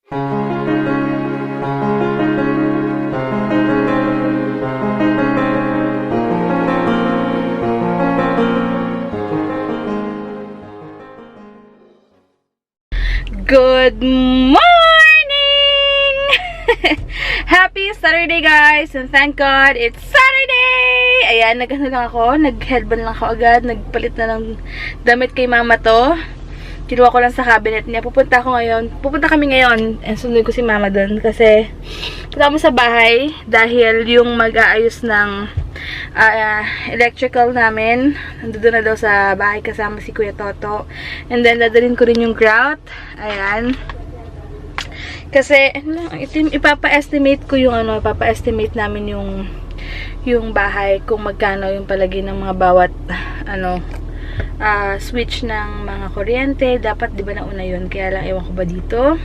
Good morning! Happy Saturday guys! And thank God it's Saturday! Ayan, nag-ano lang ako, nag-headband lang ako agad, nagpalit na ng damit kay mama to. Kinuha ko lang sa cabinet niya. Pupunta kami ngayon, and sunod ko si mama doon kasi punta kami sa bahay dahil yung mag-aayos ng electrical namin nandun na daw sa bahay kasama si Kuya Toto, and then dadalhin ko rin yung grout. Ayan, kasi ipapa-estimate ko yung ipapa-estimate namin yung bahay kung magkano yung palagay ng mga bawat switch ng mga kuryente. Dapat di ba nauna yun, kaya lang ewan ko ba dito,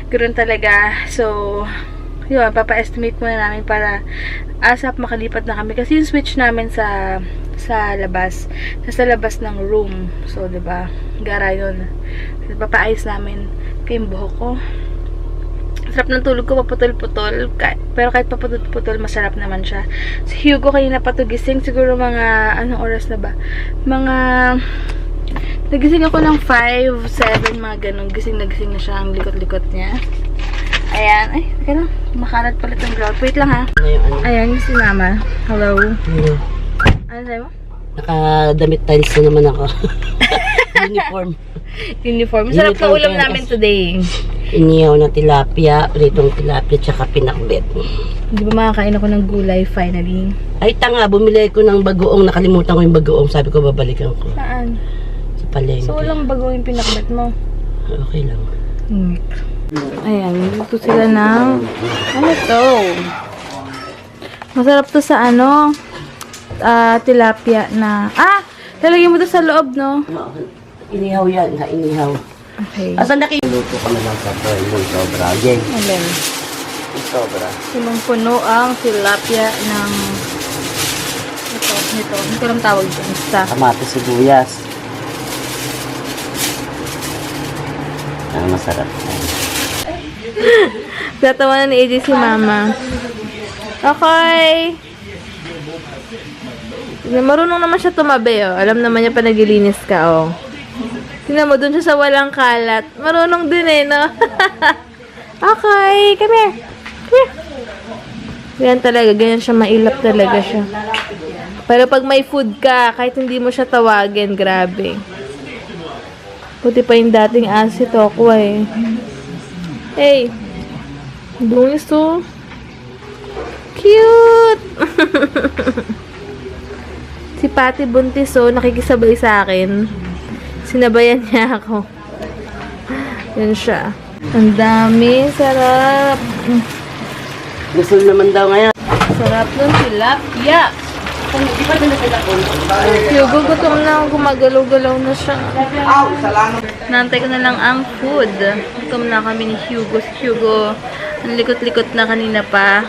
ganoon talaga. So yun, papa-estimate muna namin para asap makalipat na kami kasi yung switch namin sa labas, nasa labas ng room. So diba, gara yun. So, papaayos namin kaya yung buhok ko. Sarap ng tulog ko, paputol-putol. Pero kahit paputol-putol, masarap naman siya. Si Hugo kanina patugising, siguro mga, anong oras na ba? Nagising ako ng 5, 7, mga ganun. Gising na siya, ang likot-likot niya. Ayan. Ay, teka lang. Makalat pala itong grout. Wait lang ha. Ayan, yung si mama. Hello. Hello. Ano sa'yo? Nakadamit tiles na naman ako. Uniform. Masarap na ulam namin today. Inihaw na tilapia, pritong tilapia, tsaka pinakbet. Hindi ba makakain ako ng gulay finally? Ay, tanga, bumili ko ng bagoong. Nakalimutan ko yung bagoong. Sabi ko, babalikan ko. Saan? Sa palengke. So, walang bago yung pinakbet mo? Okay lang. Ayan, dito sila ng ano to? Masarap to sa tilapia na lalagyan mo to sa loob, no? Inihaw yan, ha? Inihaw. Okay. Asan luto ka na lang sa yung sobra. Yan. Ayan. Yung sobra. Punong-puno ang tilapia ng ito. Hindi ko lang tawag dyan. Basta. Kamatis, sibuyas. Masarap. Tatawanan ni AJ si mama. Okay. Marunong naman siya tumabi, oh. Alam naman niya pa naglilinis ka, oh. Tingnan mo, dun siya sa walang kalat. Marunong din eh, no? Okay, come here. Yan talaga, ganyan siya, mailap talaga siya. Pero pag may food ka, kahit hindi mo siya tawagin, grabe. Puti pa yung dating asit ako eh. Hey! Bungis to. Cute! Si Patty buntis, oh, nakikisabay sa akin. Sinabayan niya ako. Yan siya. Ang dami. Sarap. Gusto naman daw ngayon. Sarap ng tilapia. Di ba doon na sila po? Hugo, gutom na. Gumagalaw-galaw na siya. Nantay ko na lang ang food. Gutom na kami ni Hugo. Si Hugo, ang likot-likot na kanina pa.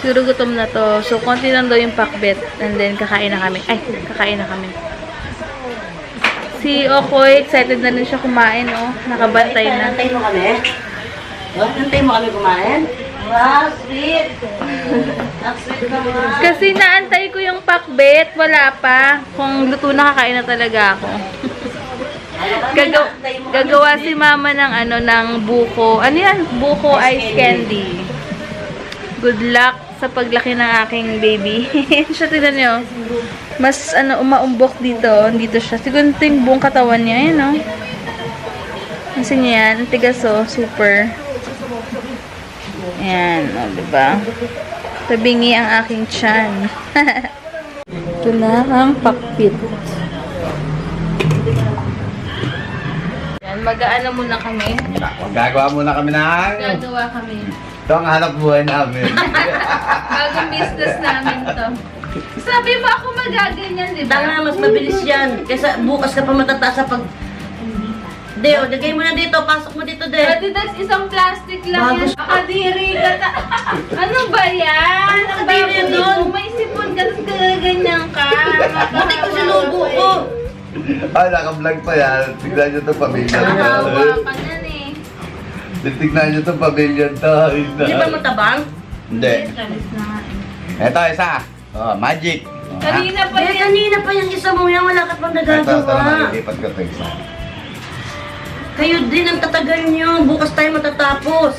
Siguro gutom na to. So, konti lang daw yung pakbet. And then, kakain na kami. Si Okoy, excited na rin siya kumain, oh. Nakabantay na. Nantay mo kami? Nantay mo kami kumain? Wow, sweet! Sweet naman. Kasi naantay ko yung pakbet. Wala pa. Kung luto na, kakain na talaga ako. Gagawa si mama ng buko. Ano yan? Buko ice candy. Good luck sa paglaki ng aking baby. Siya, tignan nyo. Mas, umaumbok dito. Dito siya. Siguro ito yung buong katawan niya. Ayan, no? Kasi niya yan. Ang tigas, oh. Super. Ayan, o, diba? Tabingi ang aking tiyan. Ito na ang pakpit. Ayan, mag-aano muna kami. Gagawa muna kami ng... Gagawa kami. Ito ang hanap buhay namin. Bagong business namin to. Sabi mo ako magaganyan, di ba? Tanga, mas mabilis yan. Kaysa bukas ka pa matataas sa pag... Deo, lagay mo na dito. Pasok mo dito, Deo. Pwede das isang plastic lang yan. Akadiri ka ta. Ano ba yan? Ang Akadiri baboy doon. mo. May sipon ka, tapos gaganyan ka. Buti ko sinubo ko. Naka-vlog pa yan. Tignan nyo itong pamilya. Nakahawa ka na eh. Tignan nyo itong pavilion to. Di ba matabang? Hindi. Kalis na nga. Ito, isa. Oh, magic. Oh, ha? Kanina pa Kaya yan. kanina pa yung isa mo yan, wala ka pang Ito, ito nagagawa. naman. Ilipat ko ito isa. Kayo din ang tatagal nyo. Bukas tayo matatapos.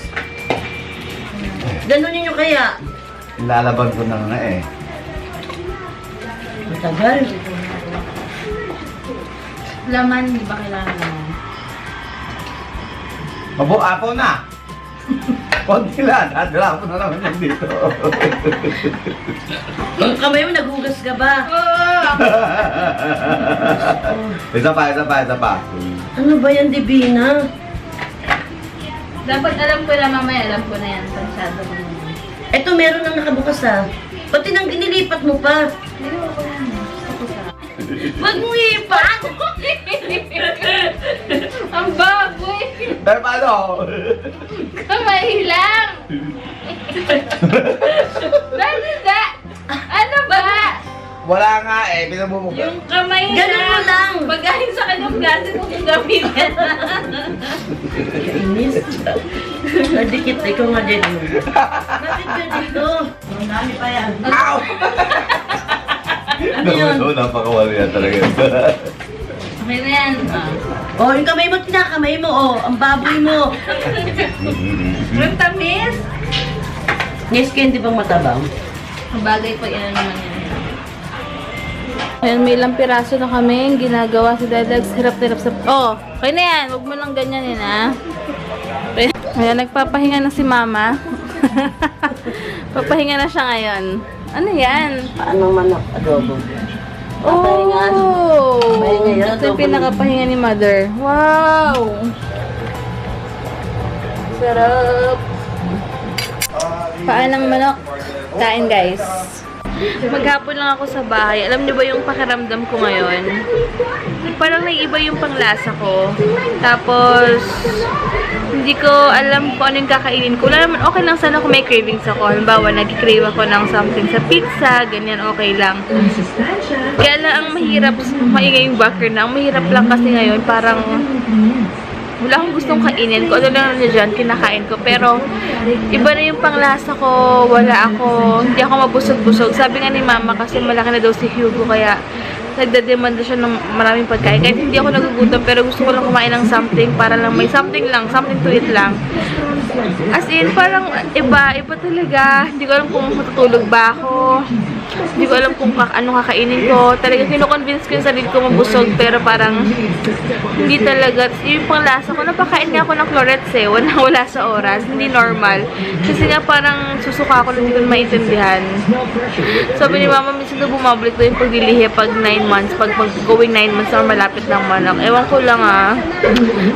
Ganunin nyo kaya. Lalaban ko na nga eh. Matagal. Laman, di ba kailangan laman? Apo na! Konti lang. Adala ko na naman yan dito. Yung kamay mo, naghugas ka ba? Isa pa. Ano ba yan, Divina? Dapat alam ko na mamaya, alam ko na yan. Pansyado ko na yan. Eto, meron nang nakabukas ah. Pati nang ginilipat mo pa. Hindi ko na yan. Gusto ko sa... Wag mo ipat! Ang baboy! Pero paano? Kamay lang! Bakit ba? Ano ba? Wala nga eh. Pinamumukha. Yung kamay Ganun mo lang. Pagkain sa kanyang klase kung gamitin. Kainis. Nadikit, ikaw nga dyan. Bakit ka dito? Ang dami pa yan. Ow! Ano yun? Napakawali yan talaga. Okay na yan. Oh, yung kamay mo, tinakamay mo, oh. Ang baboy mo. Yung tamis? Yes, candy bang matabang? Ang bagay po yan naman yan. Ayan, may ilang piraso na kami. Ginagawa si Dadags. Hirap sa... Oh, okay na yan. Huwag mo lang ganyan yun, ha? Ayan, nagpapahinga na si Mama. Papahinga na siya ngayon. Ano yan? Paano manok adobo? Oh! Papahinga yan, Ito yung adobo. pinakapahinga ni Mother. Wow! Sarap! Paanang manok? Kain, guys. Maghapon lang ako sa bahay. Alam niyo ba yung pakiramdam ko ngayon? Parang naiiba yung panglasa ko. Tapos, hindi ko alam kung ano yung kakainin ko. Wala naman, okay lang sana kung may cravings ako. Halimbawa, nag-crave ako ng something sa pizza, ganyan, okay lang. Kaya lang, ang mahirap, maingay yung background na. Ang mahirap lang kasi ngayon, parang wala akong gustong kainin. Kung ano lang na dyan, kinakain ko. Pero, iba na yung panglasa ko. Wala ako, hindi ako mabusog-busog. Sabi nga ni Mama, kasi malaki na daw si Hugo, kaya nagdademanda siya ng maraming pagkain. Kahit hindi ako nagugutom, pero gusto ko lang kumain ng something para lang may something lang, something to eat lang. As in, parang iba talaga. Hindi ko alam kung matutulog ba ako. Hindi ko alam kung ano kakainin ko. Talaga kino-convince ko yung sarili ko mabusog, pero parang hindi talaga. Yung panglasa ko, napakain nga ako ng chlorets eh. Wala sa oras. Hindi normal. Kasi nga parang susuka ako na hindi ko maintindihan. Sabi ni Mama, minsan na bumabalik daw yung paglilihi pag 9 months. Pag going 9 months na malapit ng manok. Ewan ko lang ah.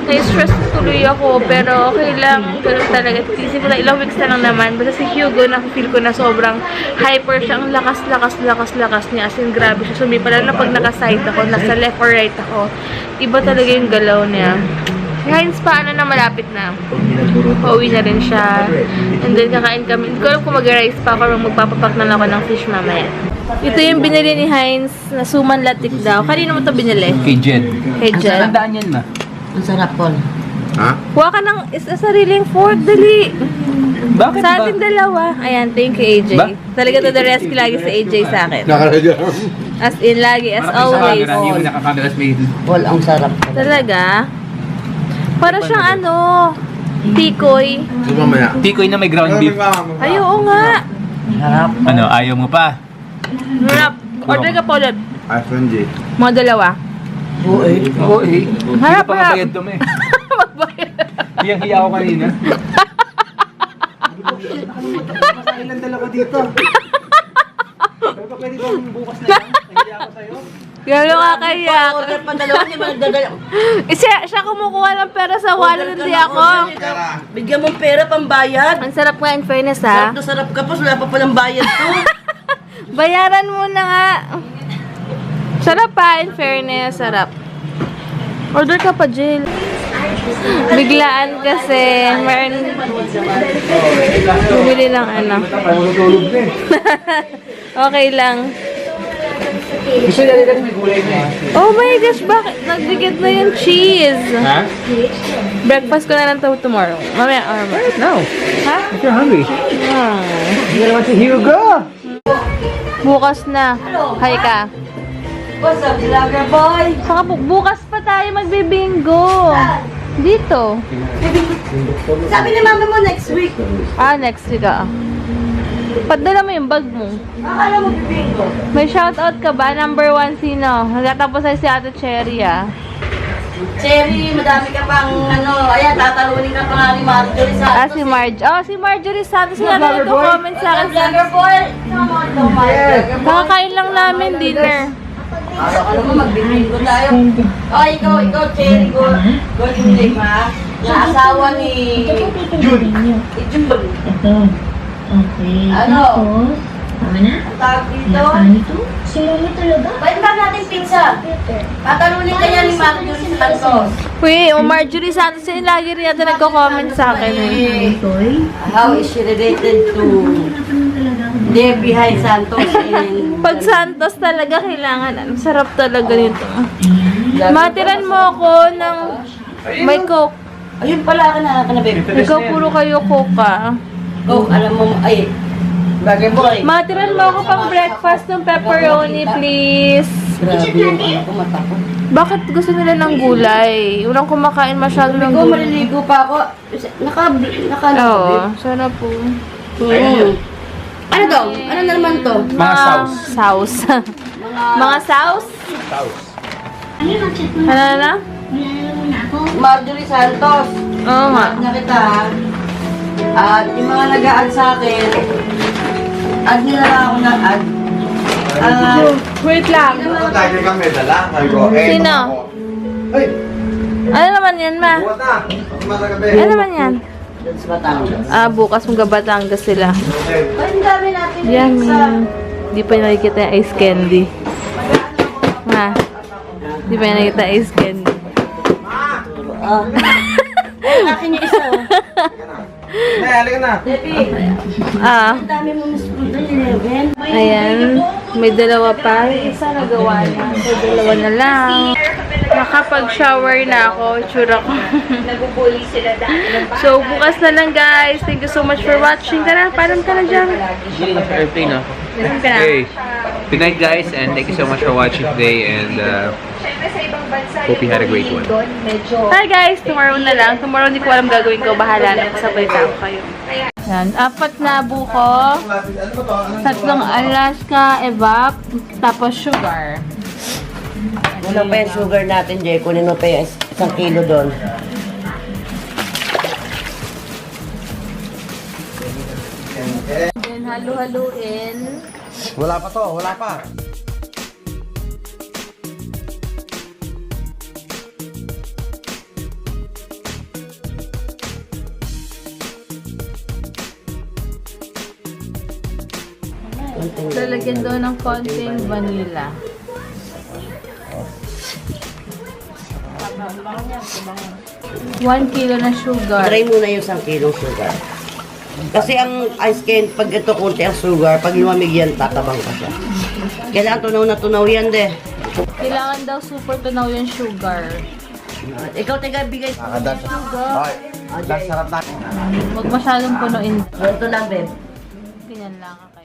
Na-stress tuloy ako, pero okay lang. Pero talaga, titisip ko na ilang weeks na lang naman. Basta si Hugo, na-feel ko na sobrang hyper siya. Ang lakas niya. As in, grabe siya. Sumipa lang na pag naka-side ako, nasa left or right ako. Iba talaga yung galaw niya. Hines pa, ano na, malapit na. Pauwi na rin siya. And then, kakain kami. Hindi ko alam kung mag-rice pa ako or magpapapak na lang ako ng fish mamaya. Ito yung binili ni Hines na suman latik daw. Kanino mo ito binili? Kay Jed. Kay Jed. Tandaan yan, ma. Ang sarap po. Ha? Kuha ka ng sariling fork, dali. Bakit Sa ba? ating dalawa. Ayan, thank you, AJ. Ba? Talaga to the rescue lagi sa AJ sa akin. Nakaraga. As in, lagi, as Parang sa always. camera, hindi mo nakakameras may... Wal, ang sarap. Talaga? Para siyang ano, tikoy. Mamaya. Tikoy na may ground beef. Ay, oo nga. Sarap. Ano, ayaw mo pa? Harap. Order ka po ulit. iPhone J. Mga dalawa. Oo eh. Oo eh. Harap, Hindi pa harap. mabayad to, me. Magbayad. Hiyang-hiya ako kanina. Ilan dala ko dito? Pero pa pwede bang bukas na lang? Nahiya ako sa'yo. Galo ka kaya. Order pa dalawa, di ba nagdadala? Siya kumukuha ng pera sa wallet, hindi ako. Bigyan mong pera pambayad. Ang sarap nga in fairness ha. Sarap na sarap ka pa, wala pa palang bayad to. Bayaran mo na nga. Sarap pa, in fairness, sarap. Order ka pa, Jill. Biglaan kasi, meron bumili ng ano. Okay lang. Gusto niya nila may gulay na eh. Oh my gosh, bakit? Nagdikit na yung cheese. Ha? Breakfast ko na lang to tomorrow. Mamaya, No, Ha? if you're hungry. You gotta want to Hugo. Bukas na. Hi ka. What's up, vlogger boy? Saka bukas pa tayo magbibingo. Dito. Sabi ni mama mo next week. Next week Padala mo yung bag mo. Akala mo bibingo. May shoutout ka ba? Number 1 sino? Nagtatapos ay si Ate Cherry Cherry, madami ka pang ayan, tatalunin ka pa nga ni Marjorie sa si Marge. Si Marjorie Santos. Sila na nagko-comment sa akin. vlogger boy. Come on, don't mind. Nakakain lang namin dinner. Alam mo, magbibingo tayo. Ikaw, Cherry, Golden Lima. Yung asawa ni June. Okay. Ano? Tapos, tama na? Ang tawag dito. Ito? Sino mo talaga? Pwede ba natin pizza? Tatalunin ka niya ni Marjorie Santos. Uy, Marjorie Santos yun lagi rin yata nagko-comment sa akin. Toy? How is she related to behind Santos? Pag Santos talaga kailangan. Ang sarap talaga nito. Matiran mo ako ng may coke. Ayun pala ka na, babe. Ikaw puro kayo coke Alam mo, bagay boy. Matiran mo ako pang breakfast ng pepperoni, please. Grabe yung ako, mata ko. Bakit gusto nila ng gulay? Walang kumakain masyado ng Ikaw, gulay. maliligo pa ako. Naka Oo, sana po. Ano daw? Ano na naman to? Mga sauce. Sauce. Mga sauce? Ano yung chat mo? Ano na? Wala mo na ako. Marjorie Santos. Oo nga. Na kita ha. At yung mga nag-a-add sa akin, add nyo na lang ako ng add. Wait lang. Lagi kang may dala. Sabi ko, Sino? Ay, Ano naman yan, ma? buwan na. Matagabi. Ano naman yan? Doon sa Batangas. Bukas mga Batangas sila. Ay, ang dami natin Yan, pizza. di pa nakikita yung ice candy. Ma, di pa nakikita yung ice candy. Akin yung isa. Hindi, halika na. Debbie, ang dami mo mas punta, 11. Ayan, may dalawa pa. Yung isa nagawa na. So, dalawa na lang. Nakapag-shower na ako. Tsura ko. So, bukas na lang guys. Thank you so much for watching. Tara, parang ka na dyan. Airplane ako. Parang ka na. Okay. Good night guys and thank you so much for watching today and hope you had a great one. Hi guys, tomorrow na lang. Tomorrow hindi ko alam gagawin ko. Bahala na. Kasabay ko kayo. Yan, 4 na buko. 3 Alaska Evap. Tapos sugar. Kulang pa yung sugar natin, Jay. Kunin mo pa yung 1 kilo doon. Then, halo-haluin. Wala pa to, wala pa. Lalagyan doon ng konting vanilla. One kilo na sugar. Try muna yung 1 kilong sugar. Kasi ang ice candy, pag ito konti ang sugar, pag lumamig yan, tatabang ka siya. Kailangan tunaw na tunaw yan, de. Kailangan daw super tunaw yung sugar. Ikaw, taga, bigay. Nakadas. Hoy, ang sarap na. Huwag masyadong punuin. Ito lang, babe. Ganyan lang.